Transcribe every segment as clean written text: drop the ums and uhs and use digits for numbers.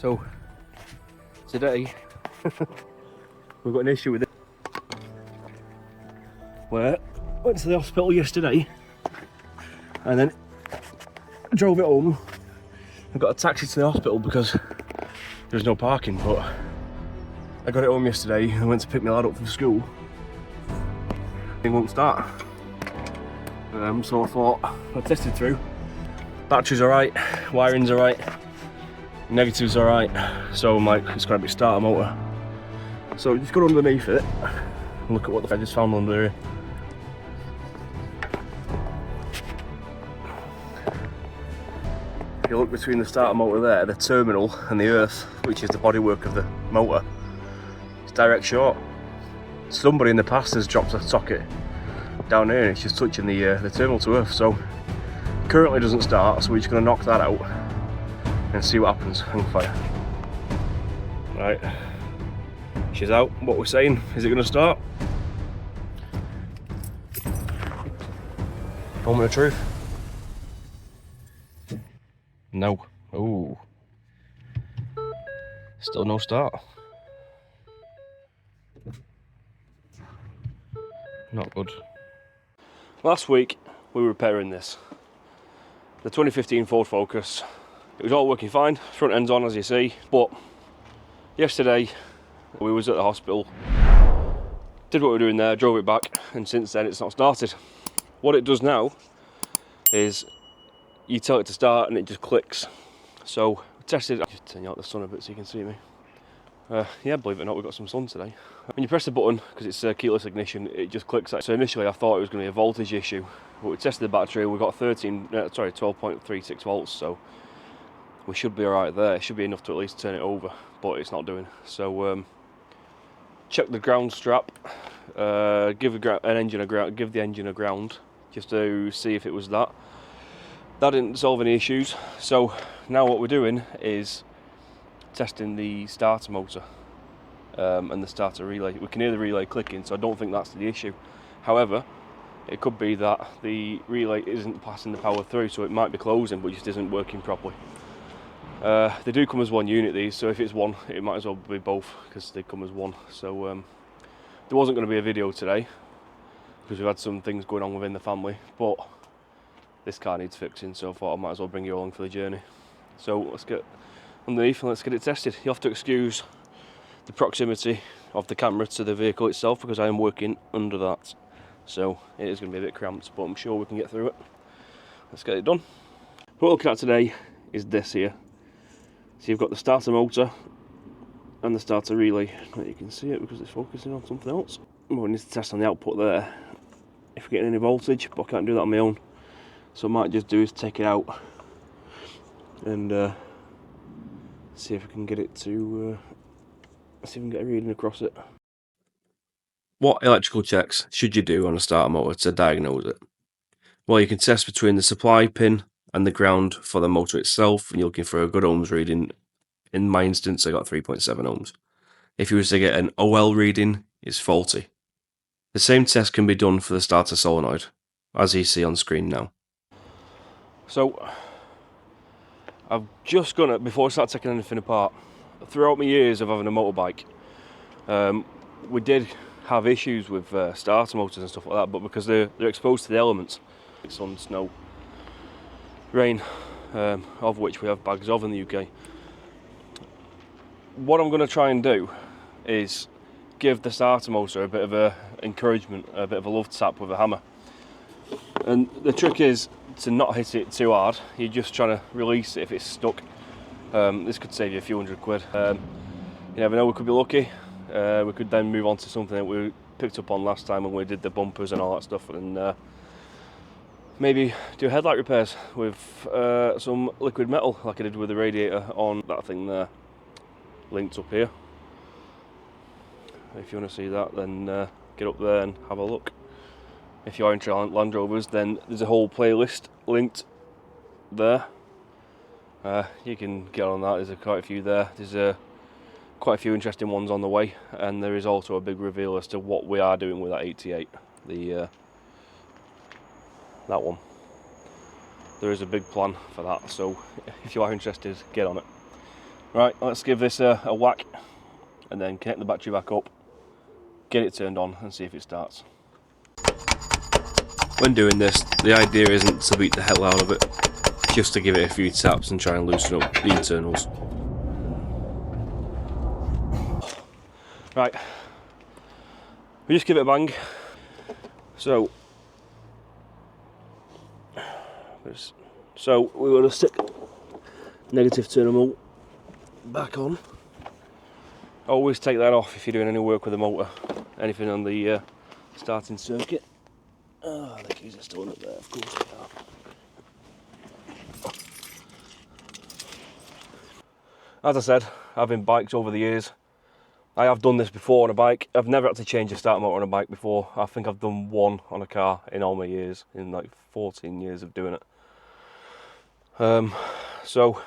So today we've got an issue with it. Where I went to the hospital yesterday and then drove it home. I got a taxi to the hospital because there was no parking, but I got it home yesterday and went to pick my lad up from school. It won't start. So I thought, I tested through. Battery's alright, wiring's alright, negative's alright, so I'm like, it's got to be starter motor. So just got underneath it and look at what I just found under here. If you look between the starter motor there, the terminal, and the earth, which is the bodywork of the motor, it's direct short. Somebody in the past has dropped a socket down here and it's just touching the terminal to earth, so currently doesn't start, so we're just going to knock that out and see what happens. Hang fire. Right, she's out. What we're saying, is it going to start? Moment of truth. No. Ooh. Still no start. Not good. Last week we were repairing this. The 2015 Ford Focus. It was all working fine, front end's on as you see, but yesterday we was at the hospital, did what we were doing there, drove it back, and since then it's not started. What it does now is you tell it to start and it just clicks. So I tested, I'll just turn you out the sun a bit so you can see me. Yeah, believe it or not, we've got some sun today. When you press the button, because it's a keyless ignition, it just clicks. So initially I thought it was going to be a voltage issue, but we tested the battery, we got 12.36 volts, so we should be alright there. It should be enough to at least turn it over, but it's not doing. So check the ground strap, give the engine a ground, just to see if it was that. That didn't solve any issues, so now what we're doing is testing the starter motor and the starter relay. We can hear the relay clicking, so I don't think that's the issue. However, it could be that the relay isn't passing the power through, so it might be closing but just isn't working properly. They do come as one unit, these, so if it's one, it might as well be both because they come as one. So there wasn't going to be a video today because we've had some things going on within the family, but this car needs fixing, so I thought I might as well bring you along for the journey. So let's get underneath and let's get it tested. You have to excuse the proximity of the camera to the vehicle itself because I am working under that, so it is going to be a bit cramped, but I'm sure we can get through it. Let's get it done. What we're looking at today is this here. So you've got the starter motor and the starter relay. You can see it because it's focusing on something else. We need to test on the output there if we're getting any voltage, but I can't do that on my own, so what I might just do is take it out and see if we can get it to see if we can get a reading across it. What electrical checks should you do on a starter motor to diagnose it? Well, you can test between the supply pin and the ground for the motor itself, and you're looking for a good ohms reading. In my instance, I got 3.7 ohms. If you were to get an OL reading, it's faulty. The same test can be done for the starter solenoid, as you see on screen now. So I've just gonna, before I start taking anything apart, throughout my years of having a motorbike, we did have issues with starter motors and stuff like that, but because they're exposed to the elements, sun, snow, rain, of which we have bags of in the UK. What I'm going to try and do is give the starter motor a bit of a encouragement, a bit of a love tap with a hammer. And the trick is to not hit it too hard. You're just trying to release it if it's stuck. This could save you a few £100. You never know, we could be lucky. We could then move on to something that we picked up on last time when we did the bumpers and all that stuff, and maybe do headlight repairs with some liquid metal like I did with the radiator on that thing there, linked up here. If you want to see that, then get up there and have a look. If you are into Land Rovers, then there's a whole playlist linked there. You can get on that, there's quite a few there. There's quite a few interesting ones on the way, and there is also a big reveal as to what we are doing with that 88, that one. There is a big plan for that, so if you are interested, get on it. Right, let's give this a whack and then connect the battery back up, get it turned on and see if it starts. When doing this, the idea isn't to beat the hell out of it, just to give it a few taps and try and loosen up the internals. Right, we just give it a bang. So we're going to stick negative terminal back on. Always take that off if you're doing any work with the motor, anything on the starting circuit. Ah, the keys are still up there, of course they are. As I said, having bikes over the years, I have done this before on a bike. I've never had to change a starter motor on a bike before. I think I've done one on a car in all my years, in like 14 years of doing it. So,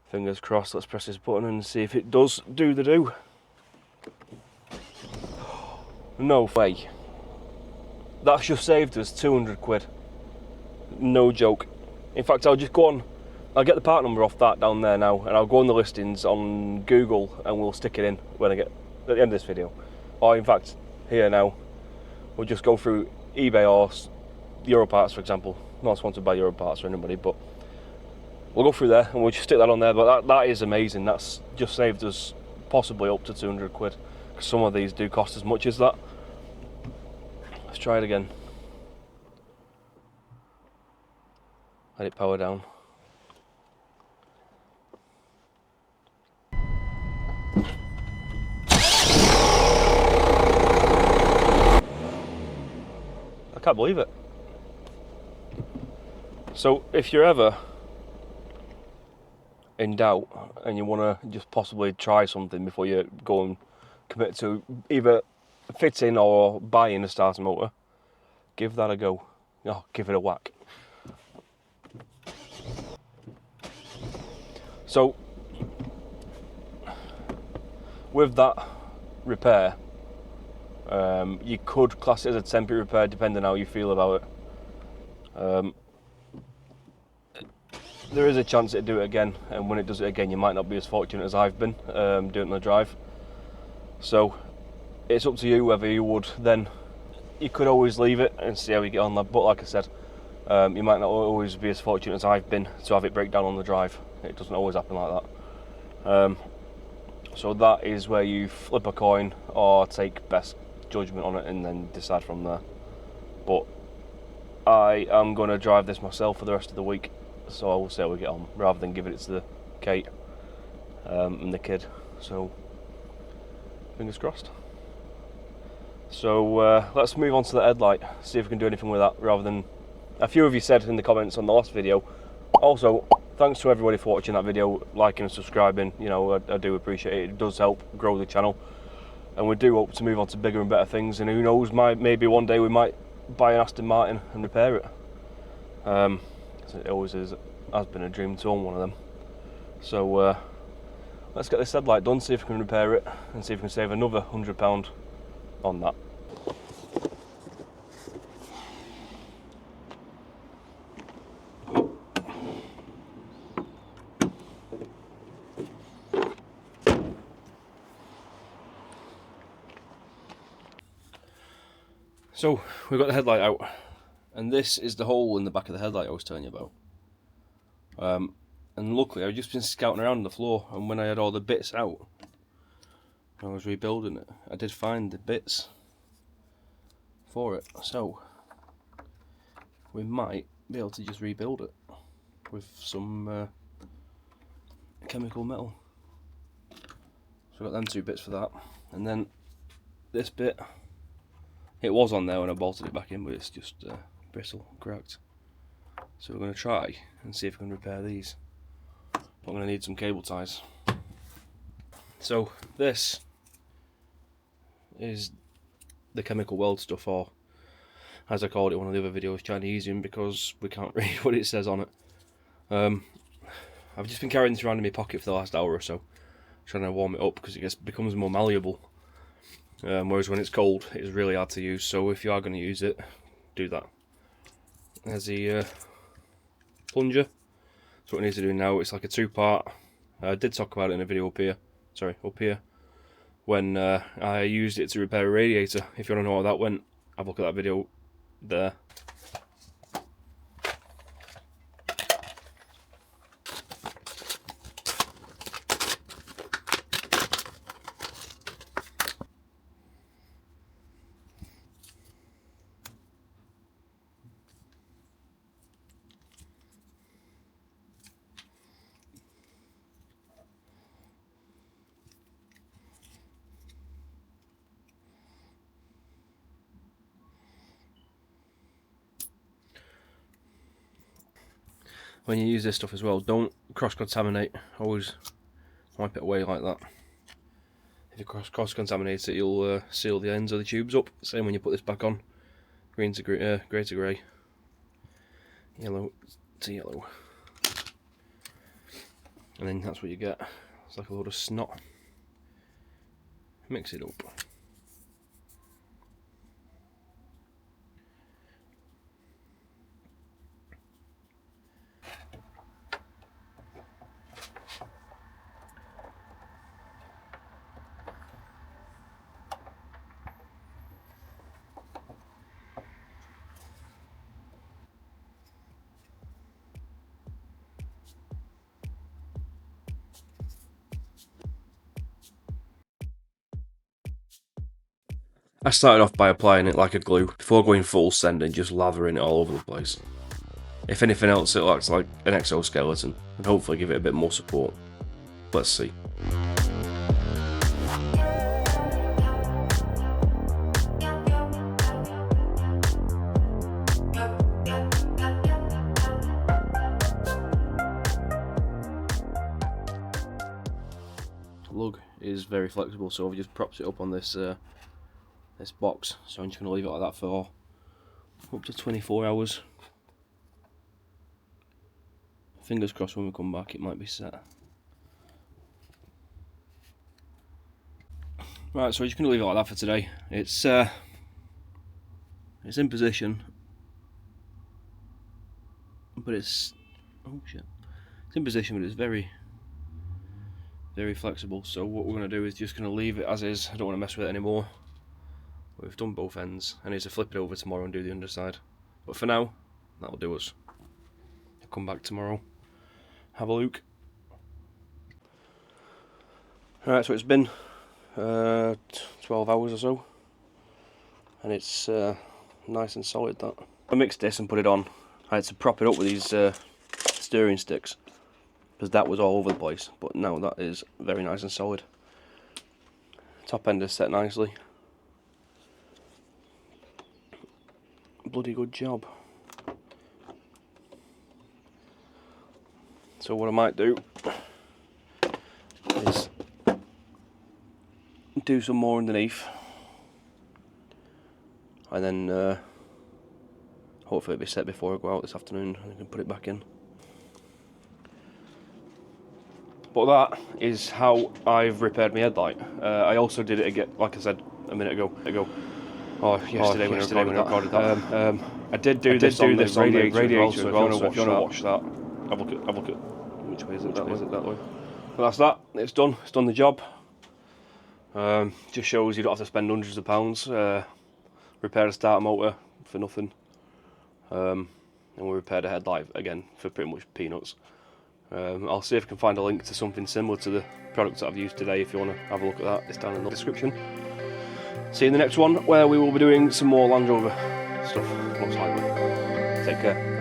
fingers crossed, let's press this button and see if it does do the do. No way. That's just saved us 200 quid. No joke. In fact, I'll just go on, I'll get the part number off that down there now, and I'll go on the listings on Google and we'll stick it in when I get at the end of this video. Or in fact, here now, we'll just go through eBay or Europarts, for example. Not sponsored by Europarts or anybody, but we'll go through there and we'll just stick that on there. But that is amazing. That's just saved us possibly up to 200 quid. Because some of these do cost as much as that. Let's try it again. Let it power down. I can't believe it. So if you're ever in doubt and you want to just possibly try something before you go and commit to either fitting or buying a starter motor, give that a go. Oh, give it a whack. So with that repair, you could class it as a temporary repair depending on how you feel about it. There is a chance it'll do it again, and when it does it again you might not be as fortunate as I've been doing it on the drive. So it's up to you whether you would then, you could always leave it and see how you get on, but like I said, you might not always be as fortunate as I've been to have it break down on the drive. It doesn't always happen like that. So that is where you flip a coin or take best judgment on it and then decide from there. But I am going to drive this myself for the rest of the week, so I will see how we get on, rather than giving it to the Kate and the kid. So fingers crossed. So let's move on to the headlight, see if we can do anything with that, rather than, a few of you said in the comments on the last video. Also, thanks to everybody for watching that video, liking and subscribing. You know, I do appreciate it. It does help grow the channel, and we do hope to move on to bigger and better things. And who knows, maybe one day we might buy an Aston Martin and repair it. It always has been a dream to own one of them. So let's get this headlight done, see if we can repair it, and see if we can save another £100 on that. So we've got the headlight out, and this is the hole in the back of the headlight I was telling you about. And luckily I've just been scouting around the floor, and when I had all the bits out, I was rebuilding it, I did find the bits for it. So we might be able to just rebuild it with some chemical metal. So I've got them two bits for that, and then this bit, it was on there when I bolted it back in, but it's just brittle, cracked. So we're going to try and see if we can repair these. But I'm going to need some cable ties. So this is the chemical weld stuff, or as I called it in one of the other videos, Chinesium, because we can't read what it says on it. I've just been carrying this around in my pocket for the last hour or so, trying to warm it up because it becomes more malleable. Whereas when it's cold, it's really hard to use. So if you are going to use it, do that. There's the plunger. So what it needs to do now, it's like a two-part I did talk about it in a video up here, when I used it to repair a radiator. If you want to know how that went, have a look at that video there. When you use this stuff as well, don't cross-contaminate. Always wipe it away like that. If you cross-contaminate it, you'll seal the ends of the tubes up. Same when you put this back on. Green to grey, grey to grey, yellow to yellow. And then that's what you get. It's like a load of snot. Mix it up. I started off by applying it like a glue, before going full send and just lathering it all over the place. If anything else, it'll act like an exoskeleton, and hopefully give it a bit more support. Let's see. The lug is very flexible, so I've just propped it up on this this box, so I'm just going to leave it like that for up to 24 hours. Fingers crossed when we come back it might be set. Right, so we're just going to leave it like that for today. It's in position, but it's in position, but it's very flexible. So what we're going to do is just going to leave it as is. I don't want to mess with it anymore. We've done both ends. I need to flip it over tomorrow and do the underside. But for now, that'll do us. I'll come back tomorrow, have a look. Alright, so it's been 12 hours or so, and it's nice and solid. That I mixed this and put it on. I had to prop it up with these steering sticks because that was all over the place, but now that is very nice and solid. Top end is set nicely. Bloody good job. So what I might do is do some more underneath, and then hopefully it'll be set before I go out this afternoon and I can put it back in. But that is how I've repaired my headlight. I also did it again, like I said a minute ago. Yesterday when I recorded that. I did do this radiator as well, so if you want to watch that, have a look at which way is it, that way. But that's that, it's done the job. Just shows you don't have to spend hundreds of pounds, repair a starter motor for nothing. And we repaired a headlight again for pretty much peanuts. I'll see if I can find a link to something similar to the products that I've used today. If you want to have a look at that, it's down in the description. See you in the next one, where we will be doing some more Land Rover stuff, most likely. Take care.